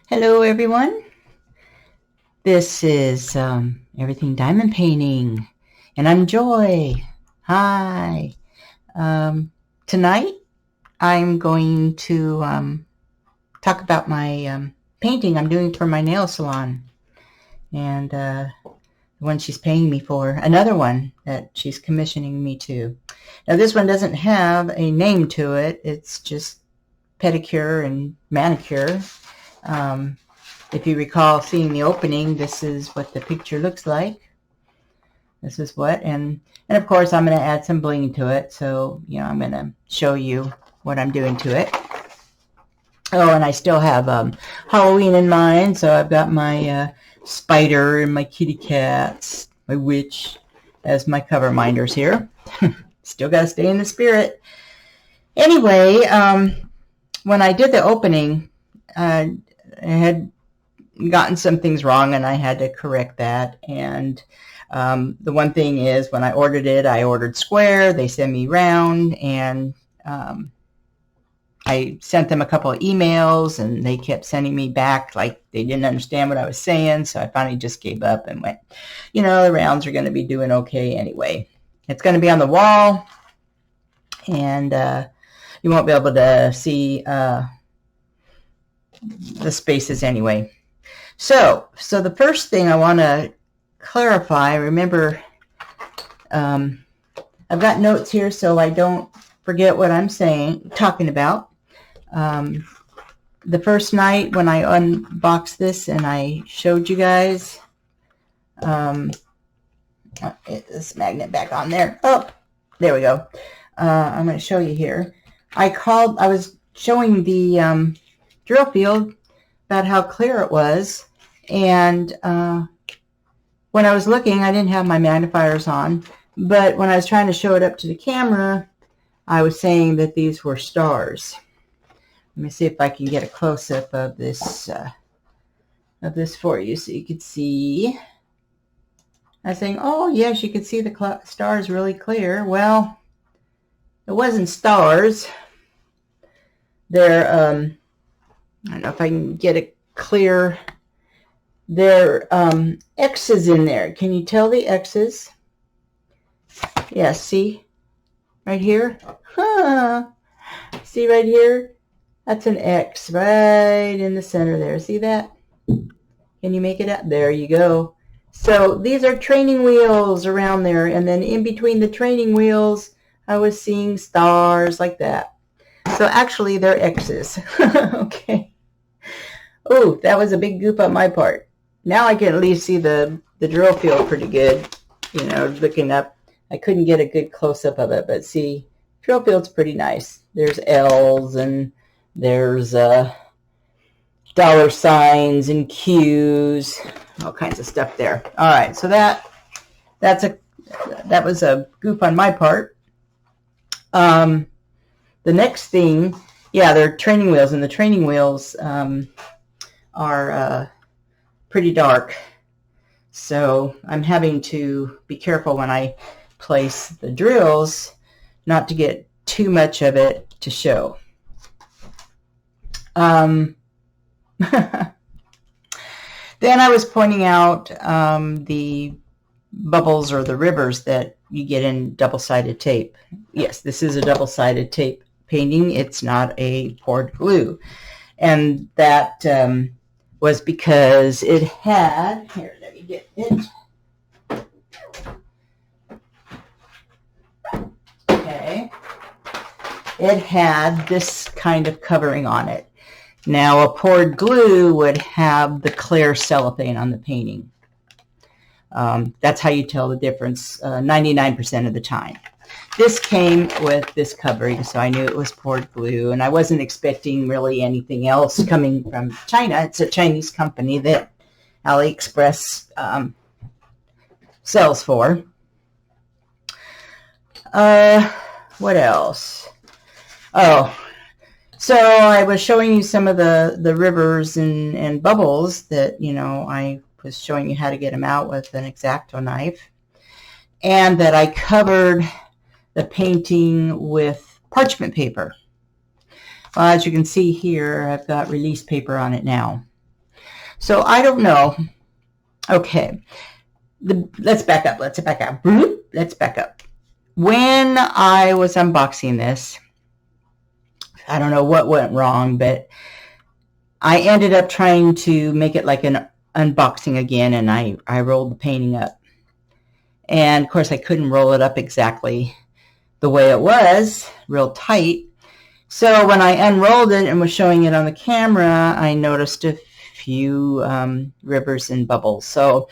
Hello everyone. This is Everything Diamond Painting, and I'm Joy. Hi. Tonight I'm going to talk about my painting I'm doing for my nail salon, and the one she's paying me for, another one that she's commissioning me to. Now this one doesn't have a name to it. It's just pedicure and manicure. If you recall seeing the opening, this is what the picture looks like. This is what, and of course I'm going to add some bling to it. So, I'm going to show you what I'm doing to it. Oh, and I still have Halloween in mind. So I've got my spider and my kitty cats, my witch as my cover minders here. Still got to stay in the spirit. Anyway, when I did the opening, I had gotten some things wrong and I had to correct that. And the one thing is, when I ordered it, I ordered square. They send me round, and I sent them a couple of emails and they kept sending me back like they didn't understand what I was saying. So I finally just gave up and went, the rounds are going to be doing okay anyway. It's going to be on the wall, and you won't be able to see the spaces anyway. So the first thing I want to clarify, remember, I've got notes here so I don't forget what I'm talking about. The first night when I unboxed this and I showed you guys, get this magnet back on there. Oh, there we go. I'm going to show you here. I was showing the drill field about how clear it was, and when I was looking, I didn't have my magnifiers on, but when I was trying to show it up to the camera, I was saying that these were stars. Let me see if I can get a close-up of this for you so you could see. I was saying, oh yes, you could see the stars really clear. Well, it wasn't stars. They're I don't know if I can get it clear. There are X's in there. Can you tell the X's? Yeah, see? Right here? Huh. See right here? That's an X right in the center there. See that? Can you make it out? There you go. So these are training wheels around there. And then in between the training wheels, I was seeing stars like that. So actually, they're X's. Okay. Oh, that was a big goop on my part. Now I can at least see the drill field pretty good. Looking up, I couldn't get a good close-up of it, but see, drill field's pretty nice. There's L's and there's dollar signs and Q's, all kinds of stuff there. All right, so that was a goop on my part. The next thing, yeah, they're training wheels, and the training wheels are pretty dark. So I'm having to be careful when I place the drills not to get too much of it to show. Then I was pointing out the bubbles or the rivers that you get in double-sided tape. Yes, this is a double-sided tape painting. It's not a poured glue. And that was because it had, here, let me get it. Okay. It had this kind of covering on it. Now, a poured glue would have the clear cellophane on the painting. That's how you tell the difference 99% of the time. This came with this covering, so I knew it was poured glue, and I wasn't expecting really anything else coming from China. It's a Chinese company that AliExpress sells for. What else? Oh, so I was showing you some of the rivers and bubbles that, I was showing you how to get them out with an X-Acto knife, and that I covered the painting with parchment paper. Well, as you can see here, I've got release paper on it now. So I don't know. Okay. Let's back up. Let's back up. Let's back up. When I was unboxing this, I don't know what went wrong, but I ended up trying to make it like an unboxing again, and I rolled the painting up. And of course I couldn't roll it up exactly the way it was, real tight. So when I unrolled it and was showing it on the camera, I noticed a few rivers and bubbles. So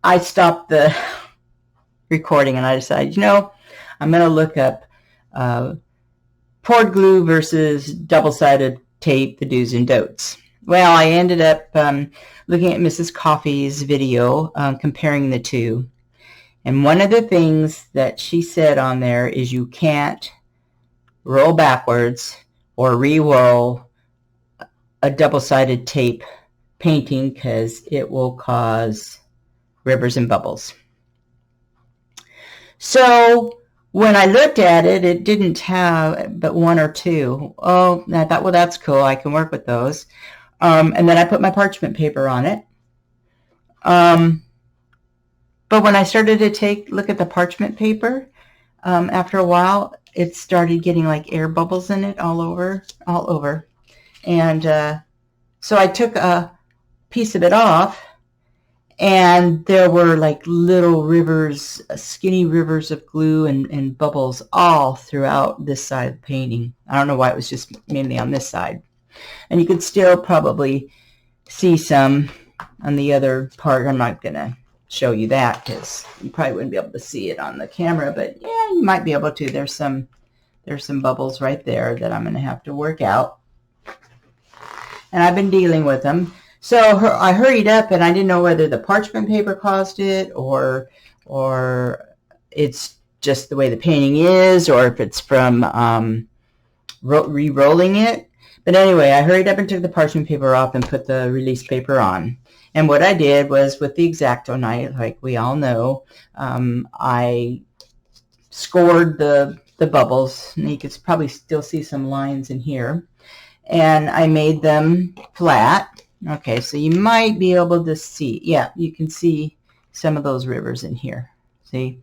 I stopped the recording and I decided, I'm going to look up poured glue versus double-sided tape, the do's and don'ts. Well, I ended up looking at Mrs. Coffee's video comparing the two. And one of the things that she said on there is you can't roll backwards or re-roll a double-sided tape painting because it will cause rivers and bubbles. So when I looked at it, it didn't have but one or two. Oh, I thought, well, that's cool. I can work with those. And then I put my parchment paper on it. But when I started to look at the parchment paper, after a while, it started getting like air bubbles in it all over. And so I took a piece of it off, and there were like little rivers, skinny rivers of glue and bubbles all throughout this side of the painting. I don't know why it was just mainly on this side. And you could still probably see some on the other part. I'm not going to show you that because you probably wouldn't be able to see it on the camera, but yeah, you might be able to. There's some bubbles right there that I'm going to have to work out. And I've been dealing with them. So I hurried up, and I didn't know whether the parchment paper caused it or it's just the way the painting is, or if it's from re-rolling it. But anyway, I hurried up and took the parchment paper off and put the release paper on. And what I did was, with the X-Acto knife, like we all know, I scored the bubbles, and you can probably still see some lines in here. And I made them flat. Okay, so you might be able to see. Yeah, you can see some of those rivers in here. See?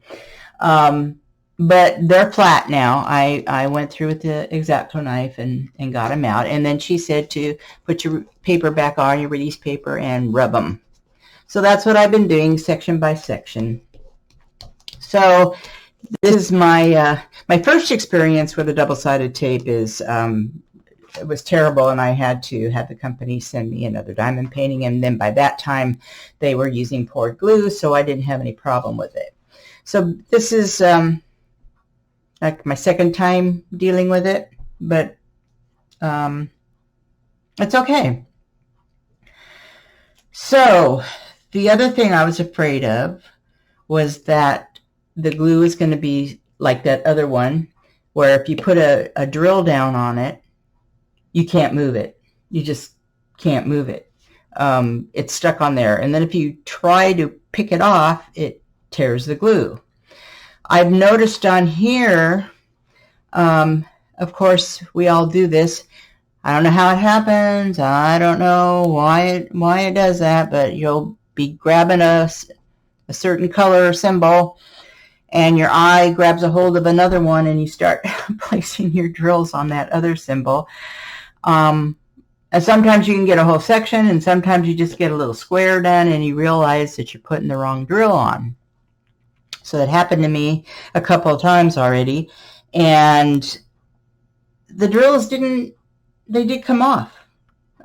But they're flat now. I went through with the X-Acto knife and got them out. And then she said to put your paper back on, your release paper, and rub them. So that's what I've been doing, section by section. So this is my first experience with a double-sided tape. It was terrible, and I had to have the company send me another diamond painting. And then by that time, they were using poured glue, so I didn't have any problem with it. So this is like my second time dealing with it, but it's okay. So the other thing I was afraid of was that the glue is going to be like that other one, where if you put a drill down on it, you can't move it. You just can't move it. It's stuck on there. And then if you try to pick it off, it tears the glue. I've noticed on here, of course, we all do this. I don't know how it happens. I don't know why it does that, but you'll be grabbing a certain color symbol, and your eye grabs a hold of another one, and you start placing your drills on that other symbol. And sometimes you can get a whole section, and sometimes you just get a little square done, and you realize that you're putting the wrong drill on. So that happened to me a couple of times already, and the drills did come off.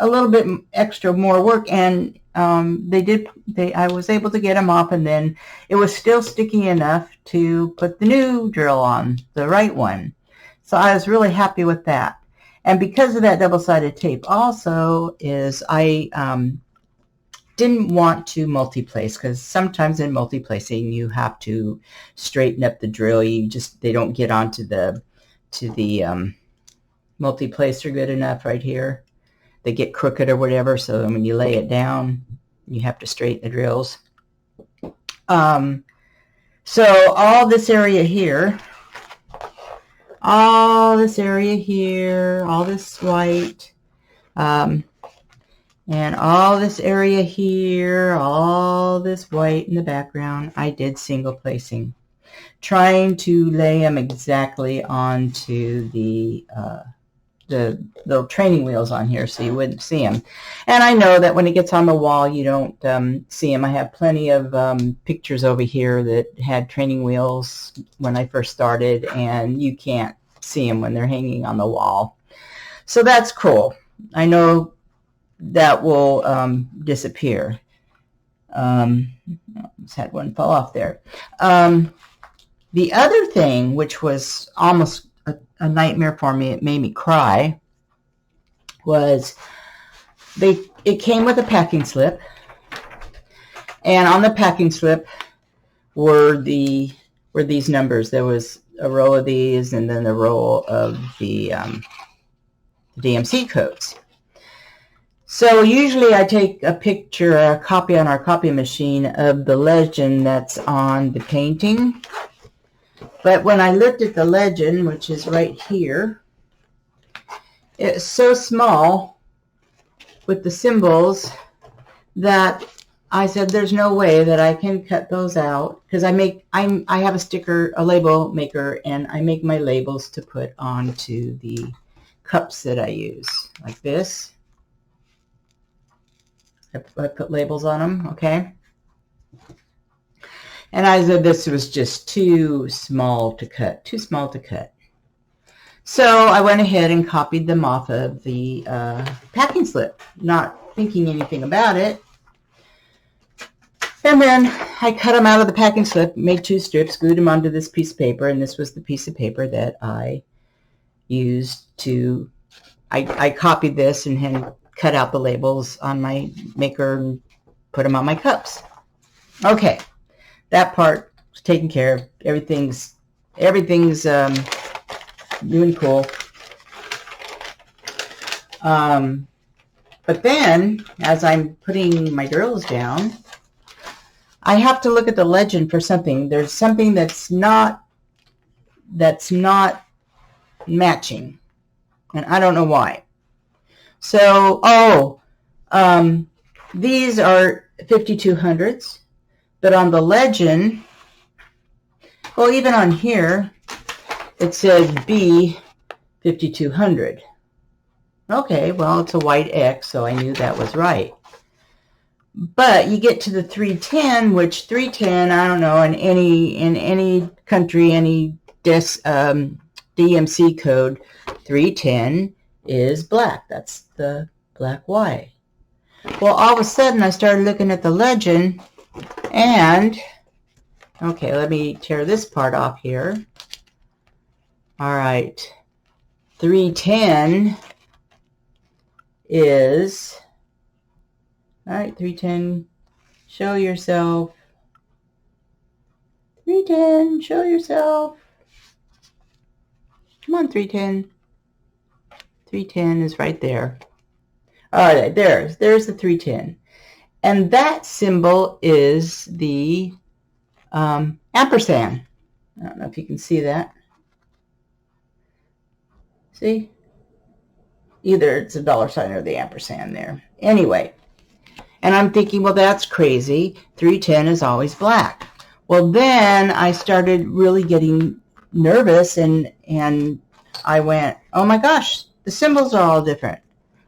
A little bit extra more work, and I was able to get them off, and then it was still sticky enough to put the new drill on, the right one. So I was really happy with that. And because of that double-sided tape also is I didn't want to multi-place, because sometimes in multi-placing you have to straighten up the drill. They don't get onto the multi-placer good enough right here. They get crooked or whatever, so when you lay it down, you have to straighten the drills. So all this area here, all this white, And all this area here, all this white in the background, I did single placing, trying to lay them exactly onto the little training wheels on here so you wouldn't see them. And I know that when it gets on the wall, you don't see them. I have plenty of pictures over here that had training wheels when I first started, and you can't see them when they're hanging on the wall. So that's cool. I know that will disappear. Just had one fall off there. The other thing, which was almost a nightmare for me, it made me cry, was it came with a packing slip, and on the packing slip were these numbers. There was a row of these, and then a row of the DMC codes. So usually I take a picture, a copy on our copy machine of the legend that's on the painting. But when I looked at the legend, which is right here, it's so small with the symbols that I said there's no way that I can cut those out, because I have a label maker, and I make my labels to put onto the cups that I use, like this. I put labels on them, okay? And I said this was just too small to cut, So I went ahead and copied them off of the packing slip, not thinking anything about it. And then I cut them out of the packing slip, made 2 strips, glued them onto this piece of paper, and this was the piece of paper that I used to, I copied this and then cut out the labels on my maker and put them on my cups. Okay. That part is taken care of. Everything's doing cool. But then, as I'm putting my drills down, I have to look at the legend for something. There's something that's not matching, and I don't know why. So, these are 5200s. But on the legend, well, even on here, it says B 5200. Okay, well, it's a white X, so I knew that was right. But you get to the 310, which 310, I don't know, in any country, any DMC code, 310 is black. That's the black Y. Well, all of a sudden, I started looking at the legend. And, okay, let me tear this part off here. All right, 310 is, all right, 310, show yourself. 310, show yourself. Come on, 310. 310 is right there. All right, there's the 310. And that symbol is the ampersand. I don't know if you can see that. See? Either it's a $sign or the ampersand there. Anyway, and I'm thinking, well, that's crazy. 310 is always black. Well, then I started really getting nervous, and I went, oh my gosh, the symbols are all different.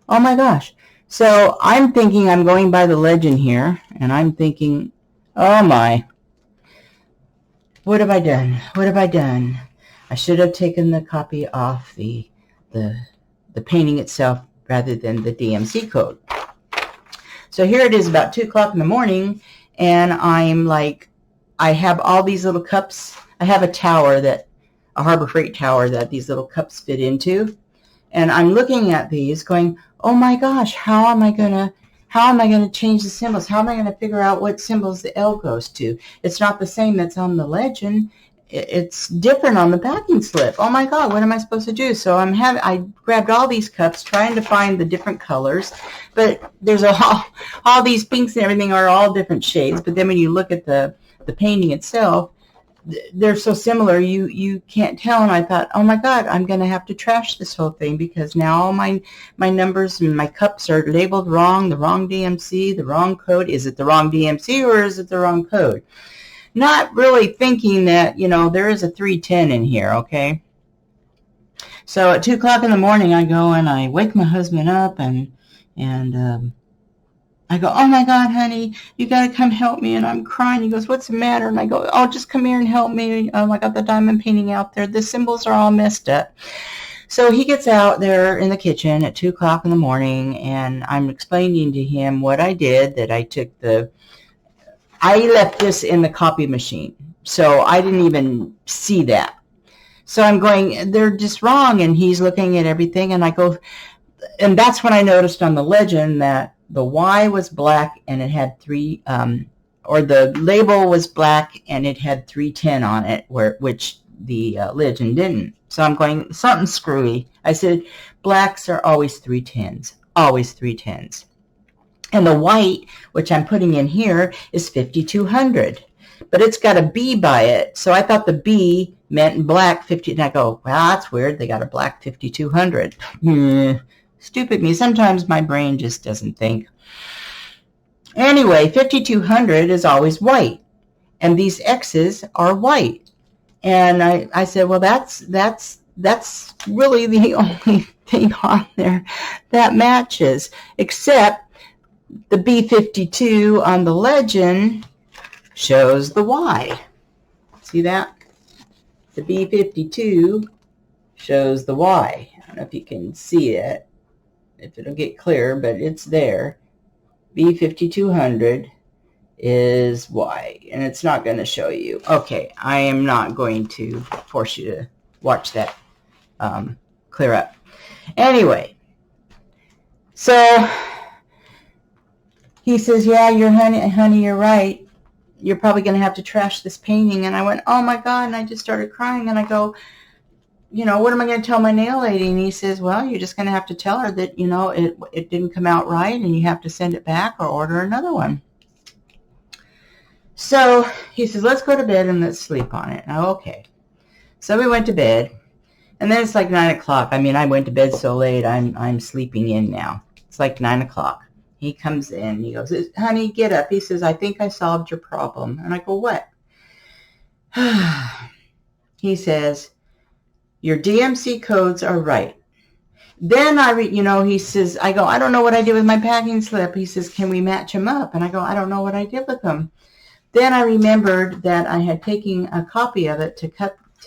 Oh my gosh. So I'm thinking, I'm going by the legend here, and I'm thinking, oh my, what have I done? What have I done? I should have taken the copy off the painting itself rather than the DMC code. So here it is about 2 o'clock in the morning, and I'm like, I have all these little cups. I have a tower, a Harbor Freight tower that these little cups fit into. And I'm looking at these going, oh my gosh, how am I going to change the symbols? How am I going to figure out what symbols the L goes to? It's not the same that's on the legend. It's different on the backing slip. Oh my God, what am I supposed to do? So I grabbed all these cups trying to find the different colors, but there's all these pinks and everything are all different shades. But then when you look at the painting itself, they're so similar, you can't tell. And I thought, oh my God, I'm going to have to trash this whole thing, because now all my numbers and my cups are labeled wrong, the wrong DMC, the wrong code. Is it the wrong DMC or is it the wrong code? Not really thinking that, there is a 310 in here, okay? So at 2 o'clock in the morning, I go and I wake my husband up, and I go, oh my God, honey, you got to come help me. And I'm crying. He goes, what's the matter? And I go, oh, just come here and help me. I got the diamond painting out there. The symbols are all messed up. So he gets out there in the kitchen at 2 o'clock in the morning, and I'm explaining to him what I did, that I left this in the copy machine. So I didn't even see that. So I'm going, they're just wrong. And he's looking at everything, and I go, and that's when I noticed on the legend that the Y was black and it had or the label was black and it had 310 on it, which the legend didn't. So I'm going, something's screwy. I said, blacks are always 310s, always 310s. And the white, which I'm putting in here, is 5200. But it's got a B by it. So I thought the B meant black 50. And I go, well, that's weird. They got a black 5200. Stupid me. Sometimes my brain just doesn't think. Anyway, 5200 is always white. And these X's are white. And I said, well, that's really the only thing on there that matches. Except the B52 on the legend shows the Y. See that? The B52 shows the Y. I don't know if you can see it, if it'll get clear, but it's there. B5200 is Y, and it's not going to show you. Okay, I am not going to force you to watch that clear up. Anyway, so he says, yeah, honey, you're right. You're probably going to have to trash this painting. And I went, oh my God, and I just started crying. And I go, what am I going to tell my nail lady? And he says, well, you're just going to have to tell her that, it didn't come out right, and you have to send it back or order another one. So he says, let's go to bed and let's sleep on it. And I go, okay. So we went to bed, and then it's like 9 o'clock. I mean, I went to bed so late, I'm sleeping in now. It's like 9 o'clock. He comes in, he goes, honey, get up. He says, I think I solved your problem. And I go, what? He says, your DMC codes are right. Then he says, I go, I don't know what I did with my packing slip. He says, can we match them up? And I go, I don't know what I did with them. Then I remembered that I had taken a copy of it to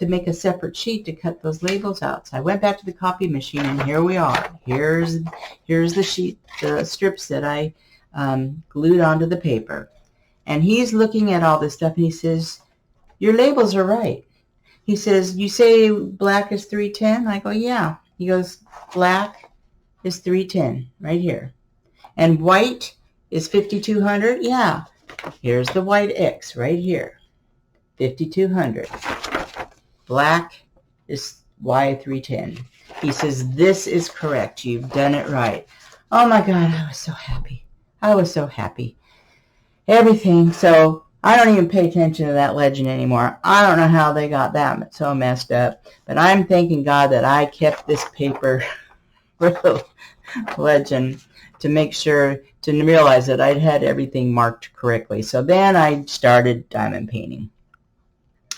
make a separate sheet to cut those labels out. So I went back to the copy machine, and here we are. Here's the sheet, the strips that I glued onto the paper. And he's looking at all this stuff, and he says, your labels are right. He says, you say black is 310? I go, yeah. He goes, black is 310 right here. And white is 5200? Yeah. Here's the white X right here. 5200. Black is Y310. He says, this is correct. You've done it right. Oh my God, I was so happy. I was so happy. Everything. So I don't even pay attention to that legend anymore. I don't know how they got that so messed up. But I'm thanking God that I kept this paper for the legend to make sure, to realize that I'd had everything marked correctly. So then I started diamond painting.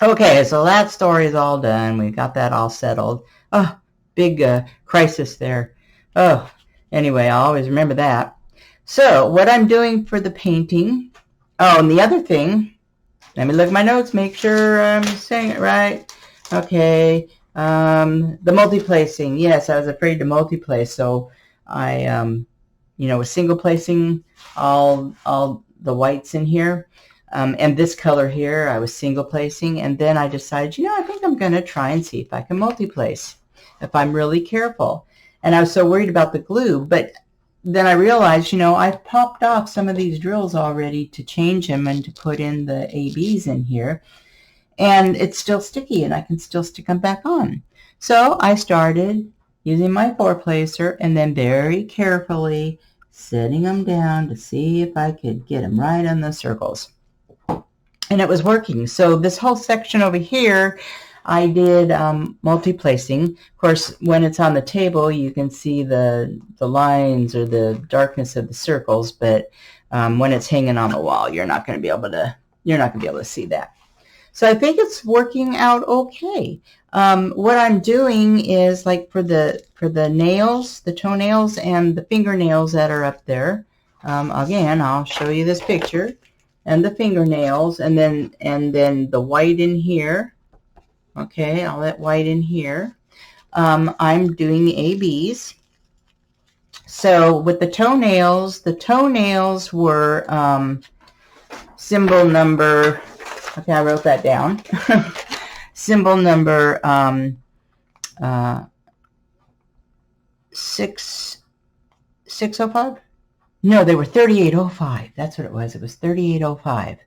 Okay, so that story is all done. We got that all settled. Oh, big crisis there. Oh, anyway, I'll always remember that. So what I'm doing for the painting. Oh, and the other thing, let me look at my notes, make sure I'm saying it right. Okay, the multi-placing. Yes, I was afraid to multi-place, so I, was single placing all the whites in here. And this color here, I was single placing, and then I decided, I think I'm going to try and see if I can multi-place, if I'm really careful. And I was so worried about the glue, but then I realized, I've popped off some of these drills already to change them and to put in the ABs in here, and it's still sticky, and I can still stick them back on. So I started using my 4-placer, and then very carefully setting them down to see if I could get them right on the circles. and it was working. So this whole section over here, I did multi-placing. Of course, when it's on the table, you can see the lines or the darkness of the circles, but when it's hanging on the wall, you're not going to be able to see that. So I think it's working out okay. What I'm doing is, like, for the nails, the toenails and the fingernails that are up there. Again, I'll show you this picture, and the fingernails, and then the white in here. Okay, all that white in here. I'm doing ABs. So with the toenails were symbol number. Okay, I wrote that down. Symbol number 605? No, they were 3805. That's what it was. It was 3805.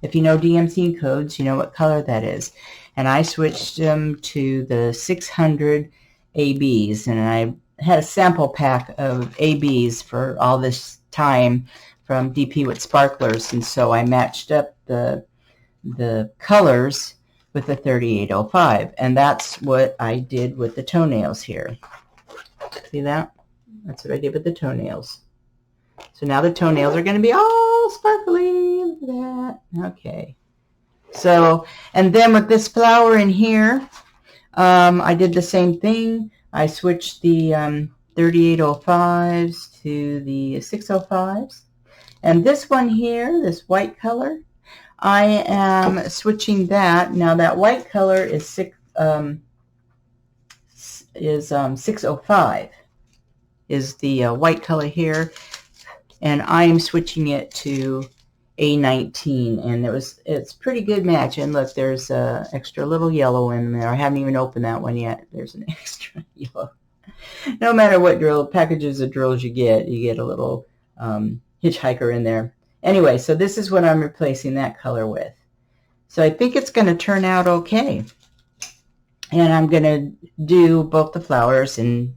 If you know DMC codes, you know what color that is. And I switched them to the 600 ABs, and I had a sample pack of ABs for all this time from DP with Sparklers, and so I matched up the colors with the 3805, and that's what I did with the toenails here. See that? That's what I did with the toenails. So now the toenails are going to be all sparkly. Look at that. Okay. So, and then with this flower in here, I did the same thing. I switched the 3805s to the 605s. And this one here, this white color, I am switching that. Now that white color is 605 is the white color here, and I'm switching it to A19, and it's pretty good match. And look, there's a extra little yellow in there. I haven't even opened that one yet. There's an extra yellow. No matter what packages of drills you get a little hitchhiker in there. Anyway, so this is what I'm replacing that color with. So I think it's going to turn out okay. And I'm going to do both the flowers and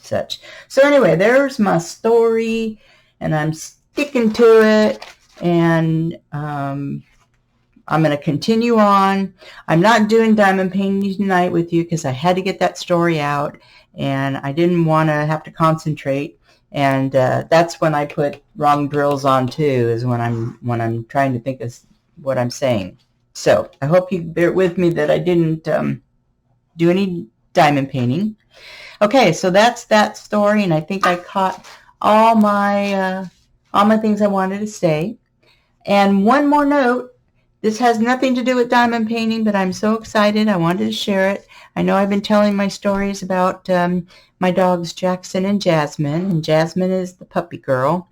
such. So anyway, there's my story, and I'm sticking to it, and I'm going to continue on. I'm not doing diamond painting tonight with you because I had to get that story out, and I didn't want to have to concentrate. And that's when I put wrong drills on too, is when I'm trying to think of what I'm saying. So I hope you bear with me that I didn't do any diamond painting. Okay, so that's that story, and I think I caught all my things I wanted to say. And one more note, this has nothing to do with diamond painting, but I'm so excited I wanted to share it. I know I've been telling my stories about my dogs Jackson and Jasmine is the puppy girl.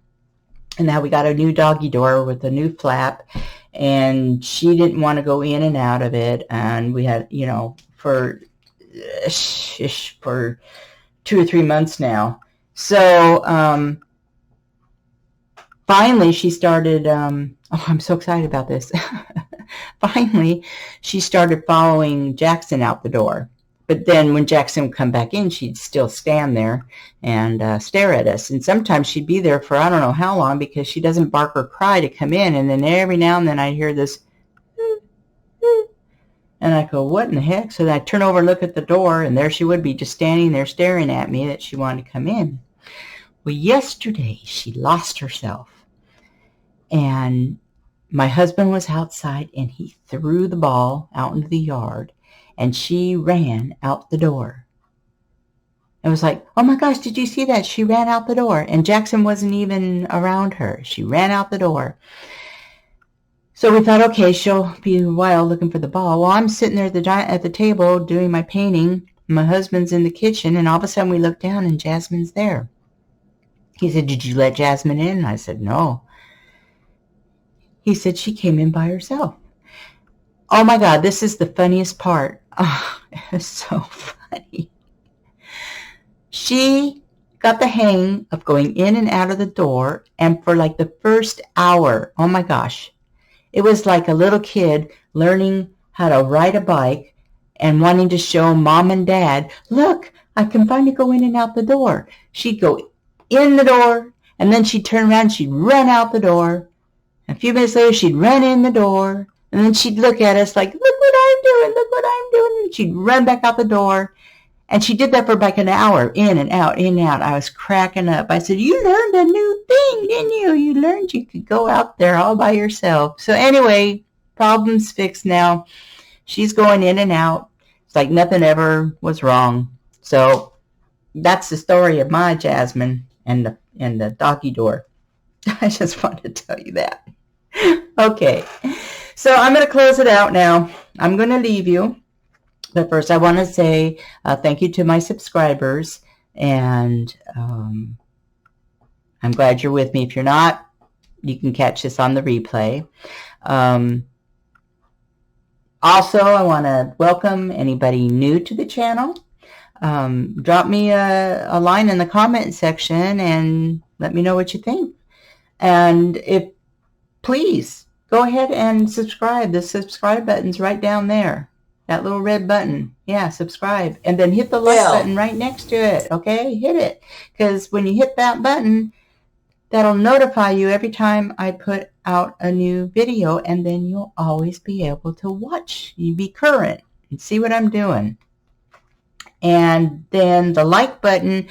And now we got a new doggy door with a new flap, and she didn't want to go in and out of it. And we had, for 2 or 3 months now. So finally she started, I'm so excited about this. Finally, she started following Jackson out the door. But then when Jackson would come back in, she'd still stand there and stare at us. And sometimes she'd be there for I don't know how long, because she doesn't bark or cry to come in. And then every now and then I'd hear this, and I go, what in the heck? So then I turn over and look at the door, and there she would be, just standing there staring at me, that she wanted to come in. Well, yesterday she lost herself. And my husband was outside, and he threw the ball out into the yard, and she ran out the door. It was like, oh my gosh, did you see that? She ran out the door, and Jackson wasn't even around her. She ran out the door. So we thought, okay, she'll be a while looking for the ball. Well, I'm sitting there at the table doing my painting. My husband's in the kitchen, and all of a sudden we look down, and Jasmine's there. He said, did you let Jasmine in? I said, no. He said, she came in by herself. Oh my God, this is the funniest part. Oh, it's so funny. She got the hang of going in and out of the door, and for like the first hour, oh my gosh, it was like a little kid learning how to ride a bike and wanting to show mom and dad, look, I can finally go in and out the door. She'd go in the door, and then she'd turn around, she'd run out the door. A few minutes later, she'd run in the door. And then she'd look at us like, look what I'm doing, look what I'm doing. And she'd run back out the door. And she did that for like an hour, in and out, in and out. I was cracking up. I said, you learned a new thing, didn't you? You learned you could go out there all by yourself. So anyway, problem's fixed now. She's going in and out. It's like nothing ever was wrong. So that's the story of my Jasmine and the doggy door. I just wanted to tell you that. Okay, so I'm going to close it out now. I'm going to leave you. But first, I want to say thank you to my subscribers. And I'm glad you're with me. If you're not, you can catch this on the replay. Also, I want to welcome anybody new to the channel. Drop me a line in the comment section and let me know what you think. And please go ahead and subscribe. The subscribe button's right down there. That little red button. Yeah, subscribe. And then hit the like button right next to it. Okay, hit it. Because when you hit that button, that'll notify you every time I put out a new video. And then you'll always be able to watch. You be current and see what I'm doing. And then the like button,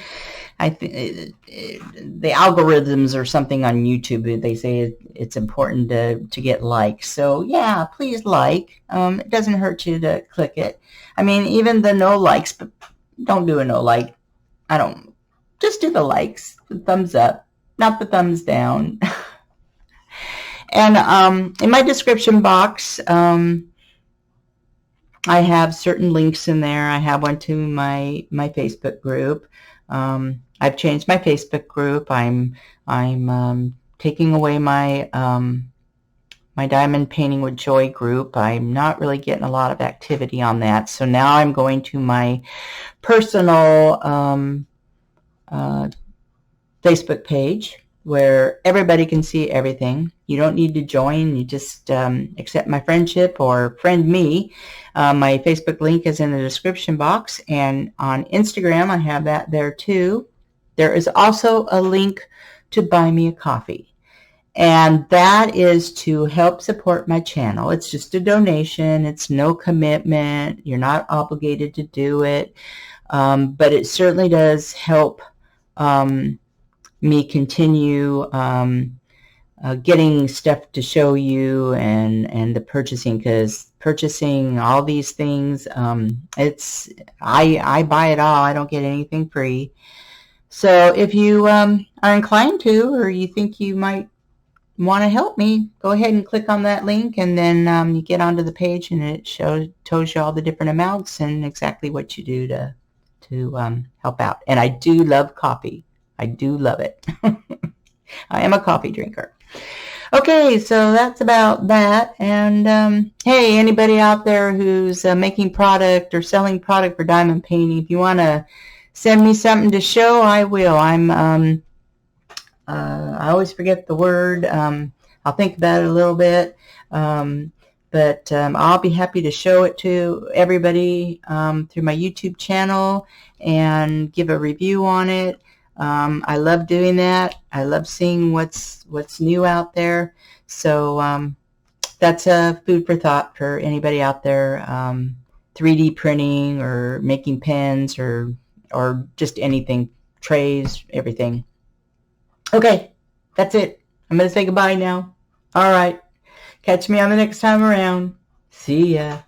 I think the algorithms or something on YouTube, they say it's important to get likes. So yeah, please like. It doesn't hurt you to click it. I mean, even the no likes, but don't do a no like. Just do the likes, the thumbs up, not the thumbs down. And in my description box, I have certain links in there. I have one to my Facebook group. I've changed my Facebook group. I'm taking away my my Diamond Painting with Joy group. I'm not really getting a lot of activity on that. So now I'm going to my personal Facebook page where everybody can see everything. You don't need to join. You just accept my friendship or friend me. My Facebook link is in the description box. And on Instagram, I have that there too. There is also a link to buy me a coffee. And that is to help support my channel. It's just a donation. It's no commitment. You're not obligated to do it. But it certainly does help me continue getting stuff to show you and the purchasing, because purchasing all these things, I buy it all. I don't get anything free. So if you are inclined to, or you think you might want to help me, go ahead and click on that link, and then you get onto the page and it tells you all the different amounts and exactly what you do to help out. And I do love coffee. I do love it. I am a coffee drinker. Okay, so that's about that. And hey, anybody out there who's making product or selling product for diamond painting, if you want to send me something to show, I will. I always forget the word. I'll think about it a little bit. But I'll be happy to show it to everybody through my YouTube channel and give a review on it. I love doing that. I love seeing what's new out there. So that's a food for thought for anybody out there. 3D printing or making pens or just anything, trays, everything. Okay, that's it. I'm going to say goodbye now. All right. Catch me on the next time around. See ya.